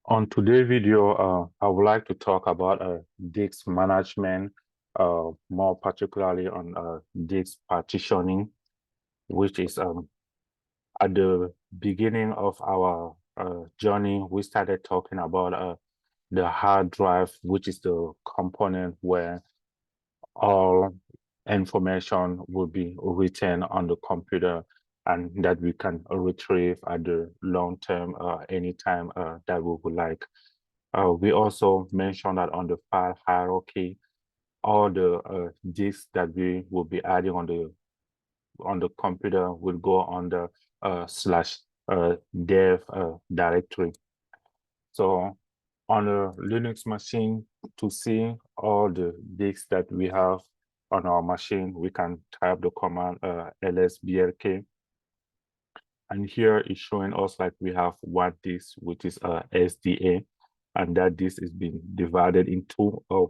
On today's video, I would like to talk about disk management, more particularly on disk partitioning, which is at the beginning of our journey, we started talking about the hard drive, which is the component where all information will be written on the computer and that we can retrieve at the long term anytime that we would like. We also mentioned that on the file hierarchy, all the disks that we will be adding on the computer will go on the /dev directory. So on a Linux machine, to see all the disks that we have on our machine, we can type the command lsbrk. And here it's showing us like we have one disk, which is SDA, and that disk is being divided into a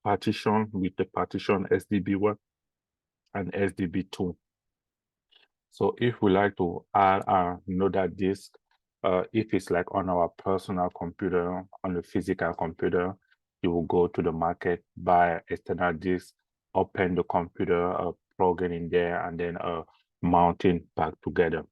partition with the partition SDB1 and SDB2. So if we like to add another disk, if it's like on our personal computer, on the physical computer, you will go to the market, buy external disk, open the computer, plug it in there, and then mounting back together.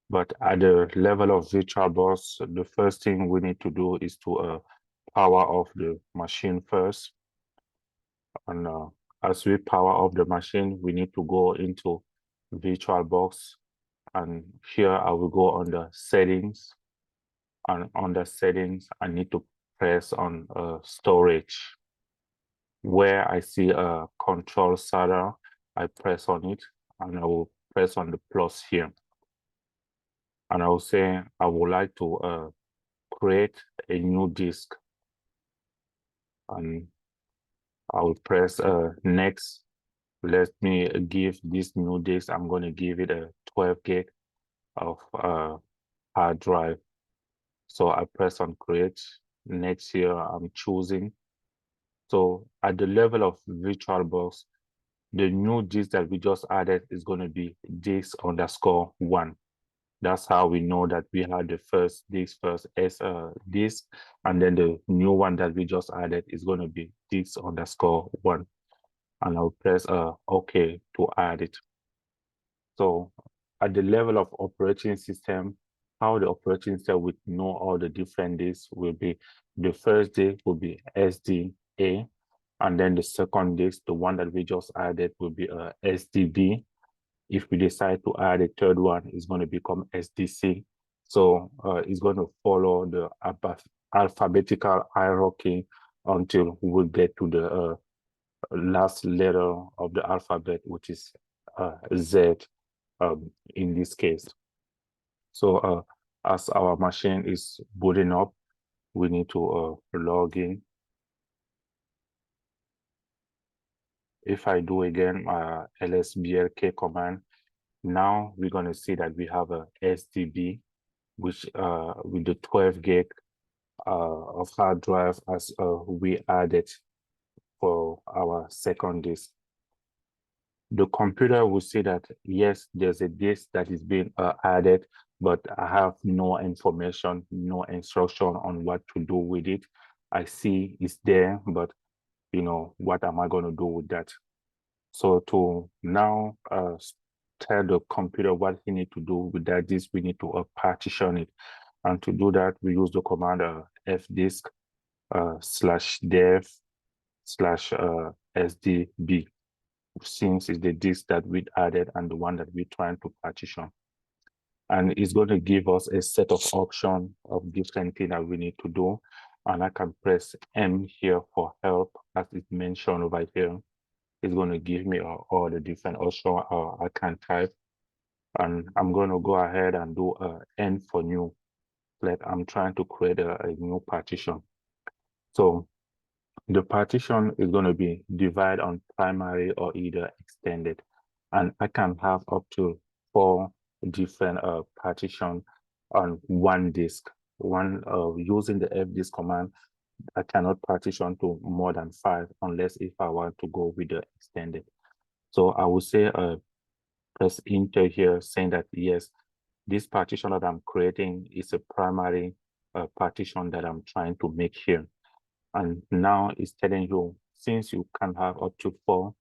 But at the level of VirtualBox, the first thing we need to do is to power off the machine first. And as we power off the machine, we need to go into VirtualBox. And here I will go on the settings. And on the settings, I need to press on storage. Where I see a control SATA, I press on it and I will press on the plus here. And I will say I would like to create a new disk. And I will press next. Let me give this new disk, I'm going to give it a 12 gig of hard drive. So I press on create. Next here, I'm choosing. So at the level of VirtualBox, the new disk that we just added is going to be disk_1. That's how we know that we had the first disk disk, and then the new one that we just added is going to be disk_1. And I'll press OK to add it. So at the level of operating system, how the operating system would know all the different disks will be, the first disk will be SDA, and then the second disk, the one that we just added, will be SDB. If we decide to add a third one, it's going to become SDC. So it's going to follow the alphabetical hierarchy until we get to the last letter of the alphabet, which is Z in this case. So as our machine is booting up, we need to log in. If I do again lsbrk command, now we're going to see that we have a SDB, which with the 12 gig of hard drive as we added for our second disk. The computer will see that, yes, there's a disk that is being added, but I have no information, no instruction on what to do with it. I see it's there, but you know, what am I going to do with that? So to now tell the computer what he need to do with that disk, we need to partition it. And to do that, we use the command fdisk /dev/SDB, since it's the disk that we added and the one that we're trying to partition. And it's going to give us a set of options of different things that we need to do. And I can press M here for help, as it's mentioned over here. It's going to give me all the different options I can type. And I'm going to go ahead and do N for new. Like I'm trying to create a new partition. So the partition is going to be divided on primary or either extended. And I can have up to 4 different partitions on one disk. Using the fdisk command, I cannot partition to more than 5 unless if I want to go with the extended. So I will say press enter here, saying that yes, this partition that I'm creating is a primary partition that I'm trying to make here. And now it's telling you, since you can have up to 4,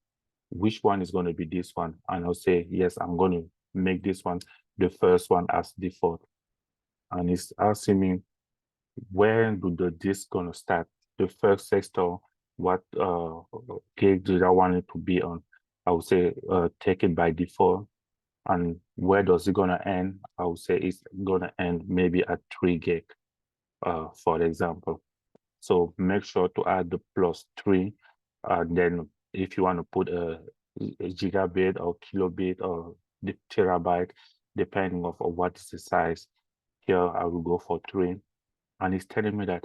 which one is going to be this one? And I'll say, yes, I'm going to make this one the first one as default. And it's asking me, where do the disk going to start? The first sector, what gig do I want it to be on? I would say take it by default. And where does it gonna end? I would say it's gonna end maybe at 3 gig, for example. So make sure to add the +3. Then if you want to put a gigabit or kilobit or the terabyte, depending of what is the size, here I will go for 3. And it's telling me that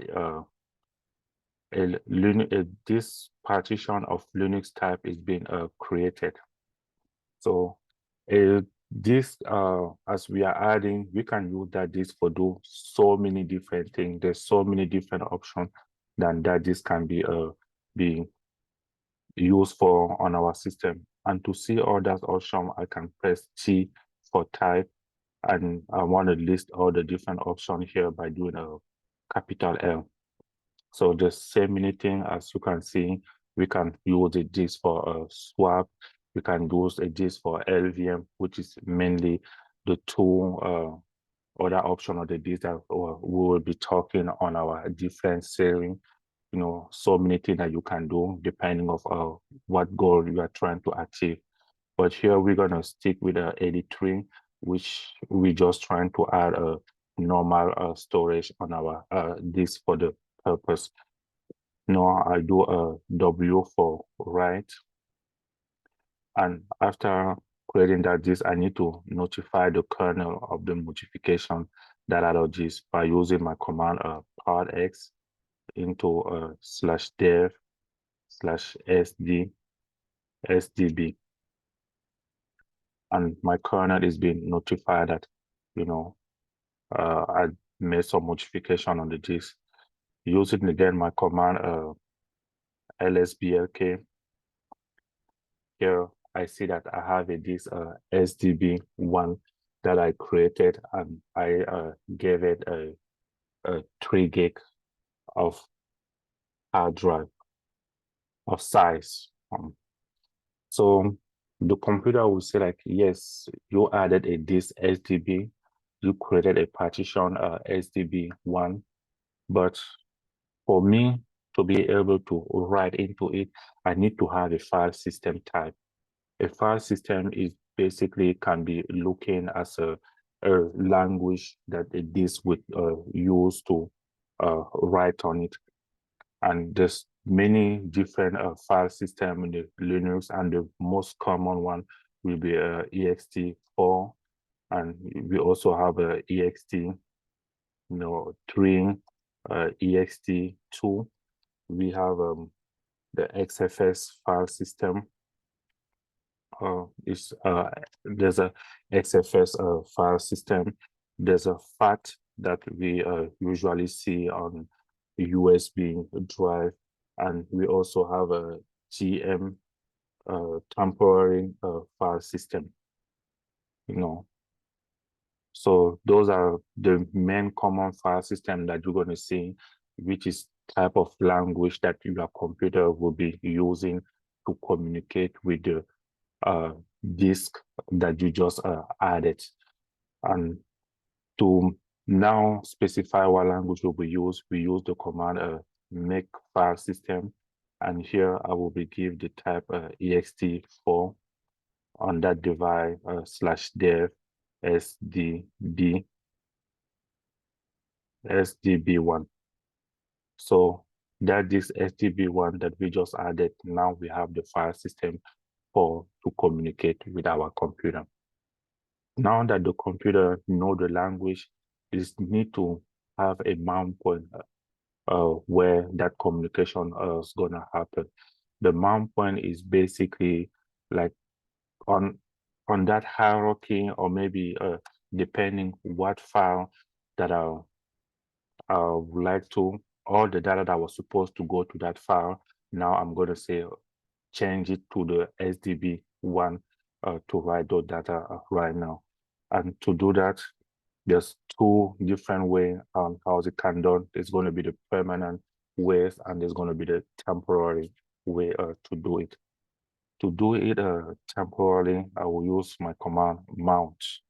this partition of Linux type is being created. So this, as we are adding, we can use that disk for do so many different things. There's so many different options that this can be used for on our system. And to see all that option, I can press T for type, and I want to list all the different options here by doing a capital L. So the same many thing, as you can see, we can use the disk for a swap. We can use a disk for LVM, which is mainly the two other option of the disk that we will be talking on our different sharing. You know, so many things that you can do depending of what goal you are trying to achieve. But here we're gonna stick with 83, which we're just trying to add a normal storage on our disk for the purpose. Now I do a W for write. And after creating that disk, I need to notify the kernel of the modification that I do this by using my command part X into /dev/sd/sdb. And my kernel is being notified that, you know, I made some modification on the disk. Using again my command lsblk. Here I see that I have this SDB1 that I created, and I gave it a 3 gig of hard drive of size. So the computer will say like, yes, you added this SDB, you created a partition SDB1, but for me to be able to write into it, I need to have a file system type. A file system is basically can be looking as a language that this would use to write on it. And there's many different file system in the Linux, and the most common one will be ext4, and we also have a ext, 3, ext2. We have the XFS file system. There's a XFS file system. There's a FAT that we usually see on USB drive, and we also have a GM temporary file system. So those are the main common file system that you're going to see, which is type of language that your computer will be using to communicate with the disk that you just added. And to now specify what language we use the command make file system, and here I will be give the type ext4 on that device /dev sdb1. So that this sdb1 that we just added, now we have the file system to communicate with our computer. Now that the computer know the language, it need to have a mount point where that communication is gonna happen. The mount point is basically like on that hierarchy, or maybe depending what file that I would like to, all the data that was supposed to go to that file, now I'm going to say change it to the SDB1 to write those data right now. And to do that, there's two different ways on how it can done. There's going to be the permanent ways and there's going to be the temporary way to do it. To do it temporarily, I will use my command mount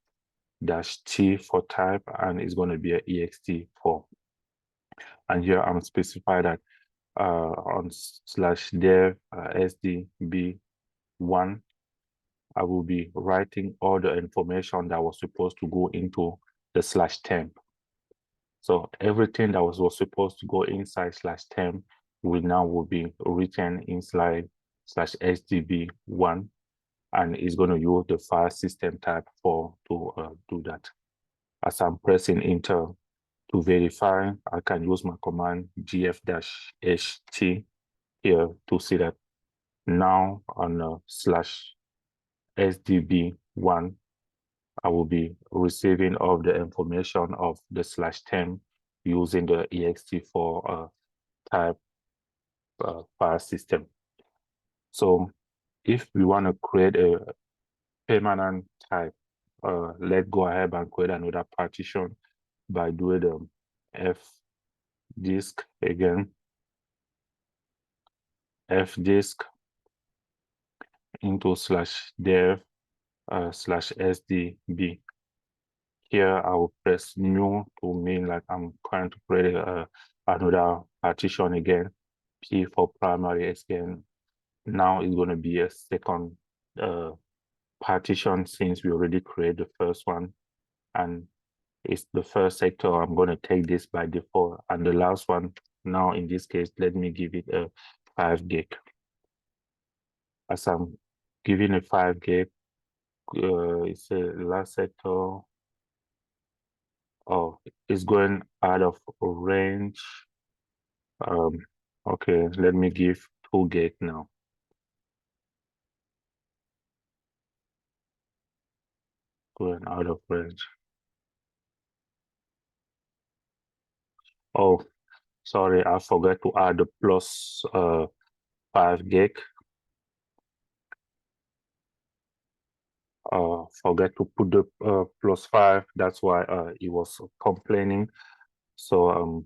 -t for type, and it's going to be an ext4. And here I'm specified that on /dev sdb1, I will be writing all the information that was supposed to go into the /temp. So everything that was supposed to go inside /temp will be written inside /sdb1, and it's going to use the file system type to do that. As I'm pressing enter to verify, I can use my command gf-ht here to see that now on /sdb1, I will be receiving all the information of the /temp using the ext4 type file system. So if we want to create a permanent type, let's go ahead and create another partition by doing the fdisk again, fdisk into /dev /sdb. Here I will press new to mean like I'm trying to create another partition again. P for primary again. Now it's going to be a second partition since we already created the first one, and it's the first sector. I'm going to take this by default, and the last one, now in this case, let me give it a 5 gig. As I'm giving a 5 gig, it's a last sector. Oh, it's going out of range. Okay, let me give 2 gig now. Going out of range. Oh, sorry, I forgot to add the plus 5 gig. Forget to put the +5. That's why it was complaining. So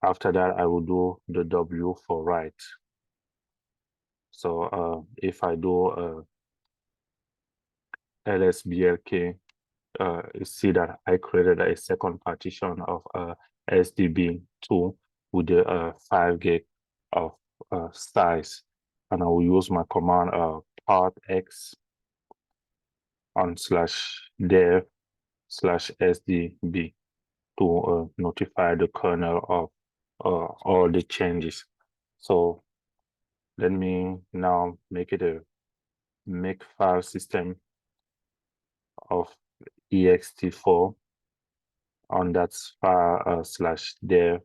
after that, I will do the W for write. So if I do lsblk, you see that I created a second partition of SDB2 with the 5 gig of size, and I will use my command part X on /dev /sdb to notify the kernel of all the changes. So let me now make it a make file system of ext4 on that file /dev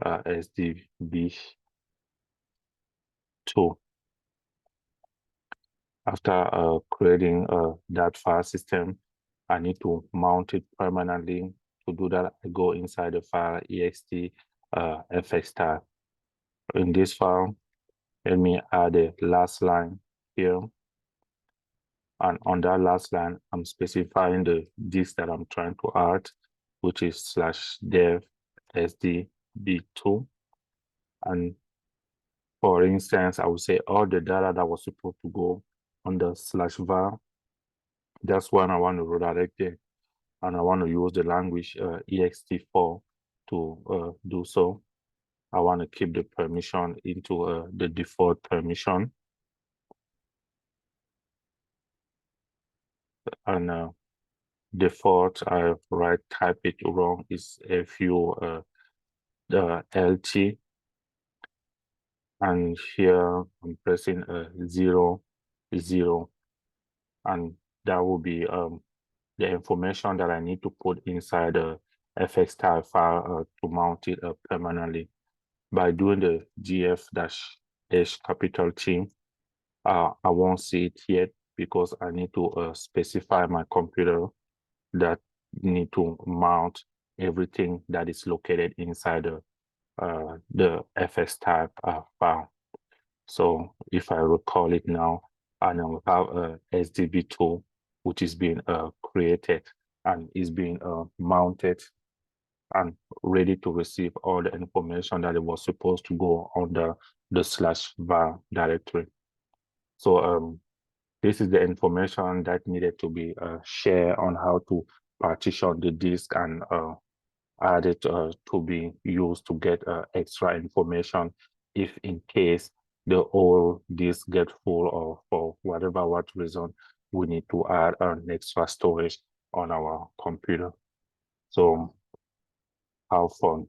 sdb2. After creating that file system, I need to mount it permanently. To do that, I go inside the file ext fx tab. In this file, let me add a last line here. And on that last line, I'm specifying the disk that I'm trying to add, which is /dev sdb2. And for instance, I would say all the data that was supposed to go on the /var, that's one I want to redirect there. And I want to use the language ext4 to do so. I want to keep the permission into the default permission. And default, I type it wrong, is fu the LT. And here I'm pressing 0, 0. And that will be the information that I need to put inside the fx type file to mount it permanently. By doing the gf-h capital T, I won't see it yet because I need to specify my computer that need to mount everything that is located inside the fx type file. So if I recall it now, and I will have a SDB2, which is being created. and is being mounted and ready to receive all the information that it was supposed to go on the /var directory. So this is the information that needed to be shared on how to partition the disk and add it to be used to get extra information if in case the whole disk get full, or for what reason we need to add an extra storage on our computer. So have fun.